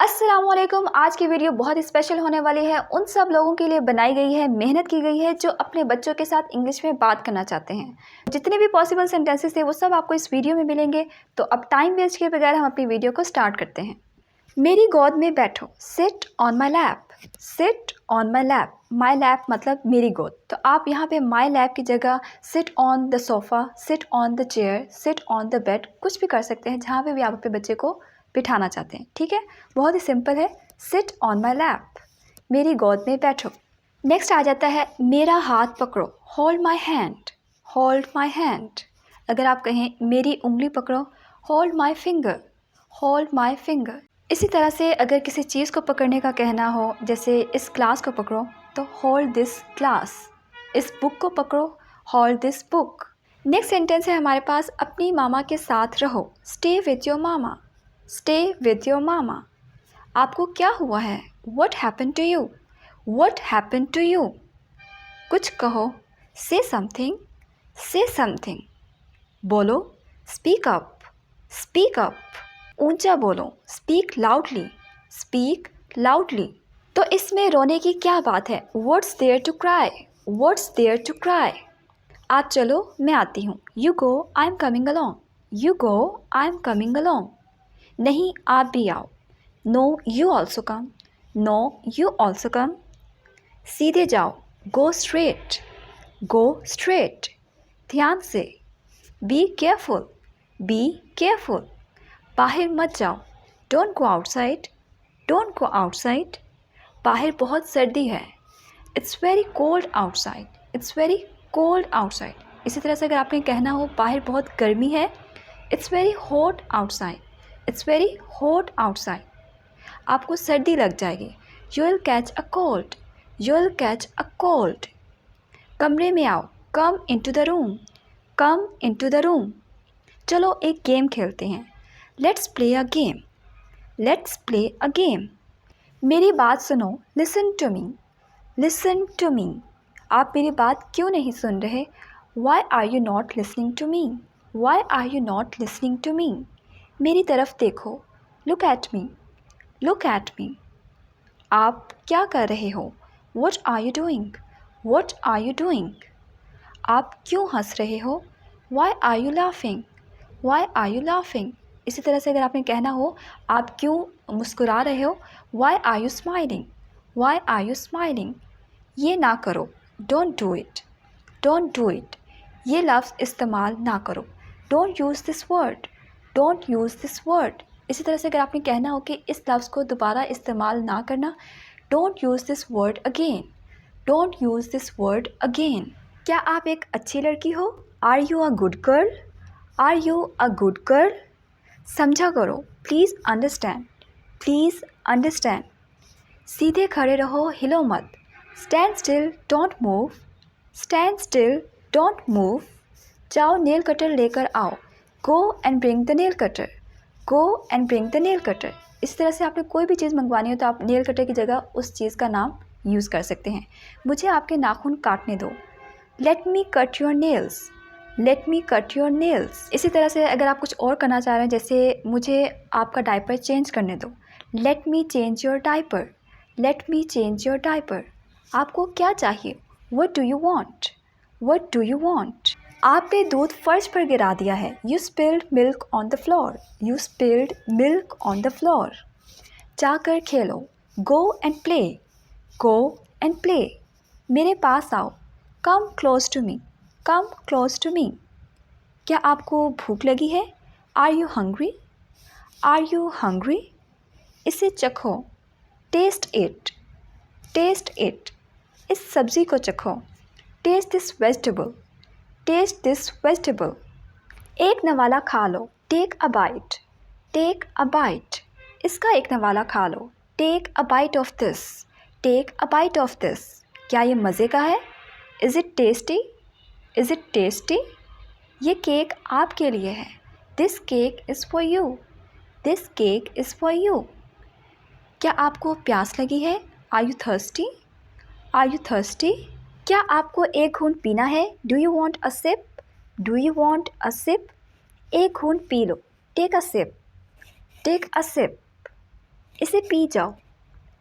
अस्सलामुअलैकुम। आज की वीडियो बहुत ही स्पेशल होने वाली है। उन सब लोगों के लिए बनाई गई है, मेहनत की गई है जो अपने बच्चों के साथ इंग्लिश में बात करना चाहते हैं। जितने भी पॉसिबल सेंटेंसेस थे वो सब आपको इस वीडियो में मिलेंगे। तो अब टाइम वेस्ट किए बगैर हम अपनी वीडियो को स्टार्ट करते हैं। मेरी गोद में बैठो, sit on my lap. Sit on my lap, my lap मतलब मेरी गोद। तो आप यहाँ पे माई लैप की जगह sit on the sofa, sit on the chair, sit on the bed कुछ भी कर सकते हैं जहाँ पे भी आप अपने बच्चे को बिठाना चाहते हैं। ठीक है, बहुत ही सिंपल है। सिट ऑन माई लैप, मेरी गोद में बैठो। नेक्स्ट आ जाता है मेरा हाथ पकड़ो, hold my hand. Hold my hand. अगर आप कहें मेरी उंगली पकड़ो, hold my finger. Hold my finger. इसी तरह से अगर किसी चीज़ को पकड़ने का कहना हो, जैसे इस क्लास को पकड़ो तो होल्ड दिस क्लास। इस बुक को पकड़ो, hold this book. Next sentence है हमारे पास अपनी मामा के साथ रहो, स्टे विथ योर मामा। स्टे विथ योर मामा। आपको क्या हुआ है, what happen to you. What happen to you. कुछ कहो, से समथिंग। से समथिंग। बोलो, स्पीक अप। Speak up. ऊंचा बोलो, स्पीक लाउडली। Speak loudly. तो इसमें रोने की क्या बात है, what's there to cry. What's there to cry. आप चलो, मैं आती हूँ, you go I am coming along. You go I am coming along. नहीं, आप भी आओ, no you also come. No you also come. सीधे जाओ, गो स्ट्रेट। Go straight. ध्यान से, बी केयरफुल। Be careful. बाहर मत जाओ, don't go outside. Don't go outside. बाहर बहुत सर्दी है, it's very cold outside. It's very cold outside. इसी तरह से अगर आपने कहना हो बाहर बहुत गर्मी है, it's very hot outside. It's very hot outside. आपको सर्दी लग जाएगी, you will catch a cold. You will catch a cold. कमरे में आओ, come into the room. Come into the room. चलो एक गेम खेलते हैं, let's play a game. Let's play a game. मेरी बात सुनो, listen to me. Listen to me. आप मेरी बात क्यों नहीं सुन रहे, why are you not listening to me. Why are you not listening to me. मेरी तरफ देखो, look at me. Look at me. आप क्या कर रहे हो, what are you doing. What are you doing. आप क्यों हंस रहे हो, why are you laughing. Why are you laughing. इसी तरह से अगर आपने कहना हो आप क्यों मुस्कुरा रहे हो, why are you smiling. Why are you smiling. ये ना करो, don't do it. Don't do it. ये लफ्ज़ इस्तेमाल ना करो, don't use this word. Don't use this word. इसी तरह से अगर आपने कहना हो कि इस लफ्ज़ को दोबारा इस्तेमाल ना करना, don't use this word again. Don't use this word again. क्या आप एक अच्छी लड़की हो, are you a good girl. Are you a good girl. समझा करो, प्लीज़ अंडरस्टैंड। Please understand. सीधे खड़े रहो, हिलो मत, stand still don't move. Stand still don't move. जाओ नेल कटर लेकर आओ, go and bring the nail cutter. Go and bring the nail cutter. इस तरह से आपने कोई भी चीज़ मंगवानी हो तो आप नेल कटर की जगह उस चीज़ का नाम यूज़ कर सकते हैं। मुझे आपके नाखून काटने दो, let me cut your nails. Let me cut your nails. इसी तरह से अगर आप कुछ और करना चाह रहे हैं, जैसे मुझे आपका डायपर चेंज करने दो, let me change your diaper. Let me change your diaper. आपको क्या चाहिए, what do you want. What do you want. आपने दूध फर्श पर गिरा दिया है, you spilled milk on the floor. You spilled milk on the floor. जाकर खेलो, go and play. Go and play. मेरे पास आओ, come close to me. Come close to me. क्या आपको भूख लगी है, are you hungry. Are you hungry. इसे चखो, टेस्ट इट। Taste it. इस सब्ज़ी को चखो, taste this vegetable. Taste this vegetable. एक नवाला खा लो, take a bite. Take a bite. इसका एक नवाला खा लो, take a bite of this. Take a bite of this. क्या ये मज़े का है, is it tasty. Is it tasty. ये केक आपके लिए है, this cake is for you. This cake is for you. क्या आपको प्यास लगी है, are you thirsty. Are you thirsty. क्या आपको एक घूंट पीना है, do you want a sip. Do you want a sip. एक घूंट पी लो, take a sip. Take a sip. इसे पी जाओ,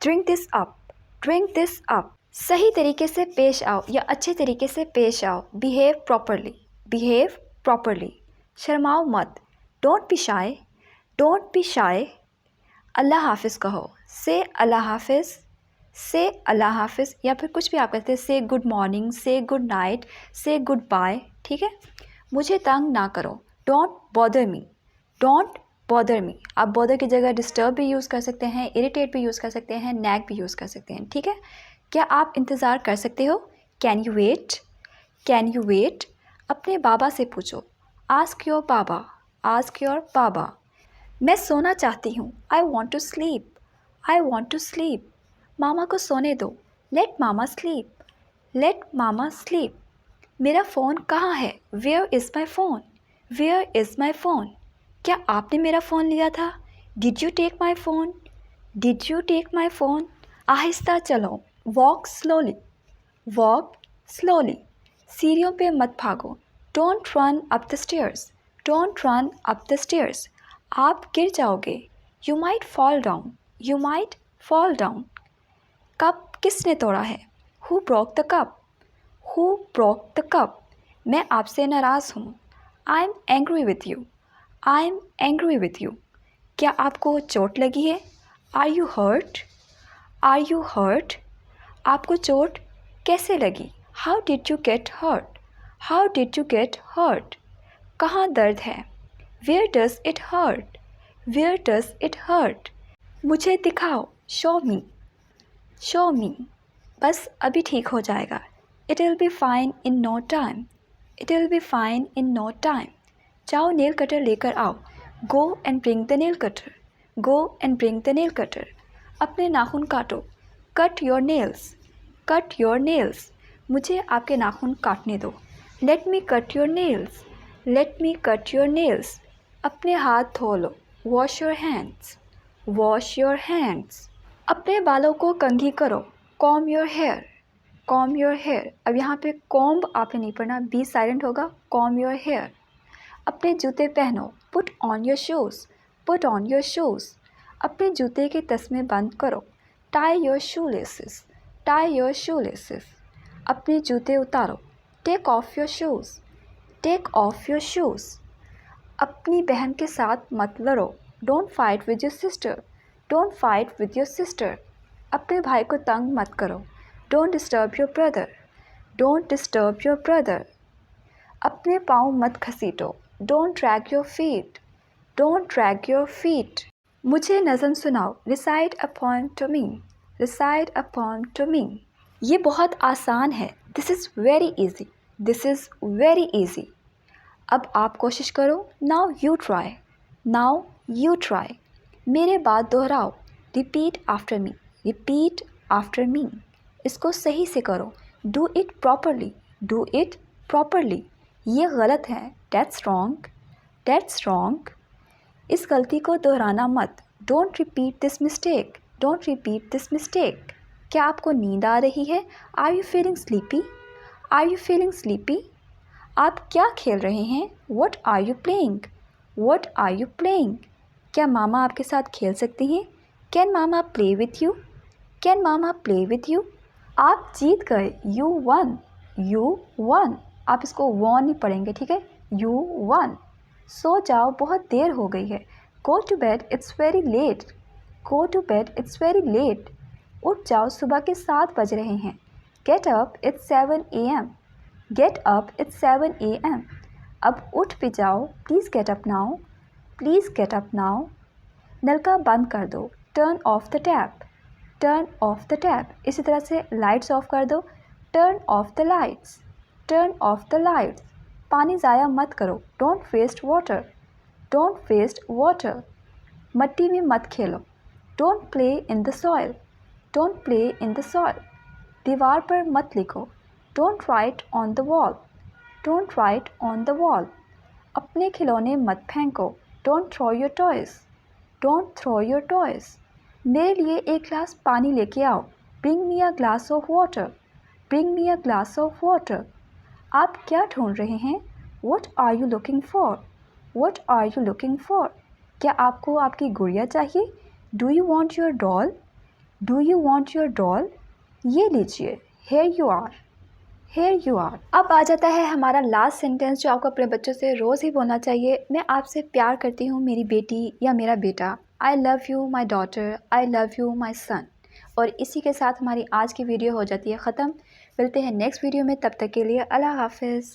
drink this up, drink this up. सही तरीके से पेश आओ या अच्छे तरीके से पेश आओ, बिहेव प्रॉपरली, बिहेव प्रॉपरली। शर्माओ मत, don't be shy, don't be shy. अल्लाह हाफिज़ कहो, से अल्लाह हाफिज़, से अल्लाह हाफिज़। या फिर कुछ भी आप कहते हैं, से गुड मॉर्निंग, से गुड नाइट, से गुड बाय, ठीक है। मुझे तंग ना करो, don't bother me, don't bother me. आप बॉदर की जगह डिस्टर्ब भी यूज़ कर सकते हैं, इरिटेट भी यूज़ कर सकते हैं, नैग भी यूज़ कर सकते हैं, ठीक है। क्या आप इंतज़ार कर सकते हो? Can you wait, can you wait. अपने बाबा से पूछो, ask your baba, ask your baba. मैं सोना चाहती हूँ, I want to sleep, I want to sleep. मामा को सोने दो, let mama sleep, let mama sleep. मेरा फ़ोन कहाँ है? Where is my phone, where is my phone. क्या आपने मेरा फ़ोन लिया था? Did you take my phone, did you take my phone. आहिस्ता चलो, वॉक स्लोली, वॉक स्लोली। सीढ़ियों पे मत भागो, don't run up the stairs, don't run up the stairs. आप गिर जाओगे, you might fall down, you might fall down. Cup किसने तोड़ा है? Who broke the cup, who broke the cup. मैं आपसे नाराज़ हूँ, I am angry with you, I am angry with you. क्या आपको चोट लगी है? Are you hurt, are you hurt. आपको चोट कैसे लगी? How did you get hurt, how did you get hurt. कहाँ दर्द है? Where does it hurt, where does it hurt. मुझे दिखाओ, शो मी, शो मी। बस अभी ठीक हो जाएगा, it will be fine in no time, it will be fine in no time. जाओ नेल कटर लेकर आओ, go and bring the nail cutter, go and bring the nail cutter. अपने नाखून काटो, cut your nails, cut your nails. मुझे आपके नाखून काटने दो, let me cut your nails, let me cut your nails. अपने हाथ धो लो, wash your hands, wash your hands. अपने बालों को कंघी करो, comb your hair, comb your hair. अब यहाँ पे कॉम्ब आपने नहीं पढ़ना, बी साइलेंट होगा, कॉम्ब योर हेयर। अपने जूते पहनो, put on your shoes, put on your shoes. अपने जूते के तस्मे बंद करो, tie your shoe laces, tie your shoe laces. अपने जूते उतारो, take off your shoes, take off your shoes. अपनी बहन के साथ मत लड़ो, don't fight with your sister, don't fight with your sister. अपने भाई को तंग मत करो, don't disturb your brother, don't disturb your brother. अपने पाँव मत घसीटो, don't drag your feet, don't drag your feet. मुझे नज़म सुनाओ, recite a poem to me, recite a poem to me. ये बहुत आसान है, this is very easy, this is very easy. अब आप कोशिश करो, now you try, now you try. मेरे बाद दोहराओ, repeat after me, repeat after me. इसको सही से करो, do it properly, do it properly. ये गलत है, दैट्स रॉन्ग, दैट्स रॉन्ग। इस गलती को दोहराना मत, don't repeat this mistake, don't repeat this mistake. क्या आपको नींद आ रही है? Are you feeling sleepy, are you feeling sleepy. आप क्या खेल रहे हैं? What are you playing, what are you playing. क्या मामा आपके साथ खेल सकती हैं? Can mama play with you, can mama play with you. आप जीत गए, यू वन, यू वन। आप इसको वॉन नहीं पढ़ेंगे, ठीक है, यू वन। सो जाओ, बहुत देर हो गई है, go to bed it's very late, go to bed it's very late. उठ जाओ, सुबह के 7 बज रहे हैं, get up it's 7 AM, get up it's 7 AM। अब उठ भी जाओ, please get up now, please get up now. नल का बंद कर दो, turn off the tap, turn off the tap. इसी तरह से लाइट्स ऑफ कर दो, turn off the lights, turn off the lights. पानी ज़ाया मत करो, don't waste water, don't waste water. मट्टी में मत खेलो, don't play in the soil, don't play in the soil. दीवार पर मत लिखो, don't write on the wall, don't write on the wall. अपने खिलौने मत फेंको, don't throw your toys, don't throw your toys. मेरे लिए एक गिलास पानी लेके आओ, bring me a glass of water, bring me a glass of water. आप क्या ढूंढ रहे हैं? What are you looking for, what are you looking for. क्या आपको आपकी गुड़िया चाहिए? Do you want your doll, do you want your doll, ये लीजिए, here you are, here you are. अब आ जाता है हमारा लास्ट सेंटेंस जो आपको अपने बच्चों से रोज़ ही बोलना चाहिए। मैं आपसे प्यार करती हूँ मेरी बेटी या मेरा बेटा। I love you my daughter, I love you my son. और इसी के साथ हमारी आज की वीडियो हो जाती है ख़त्म। मिलते हैं नेक्स्ट वीडियो में, तब तक के लिए अल्लाह हाफ़िज़।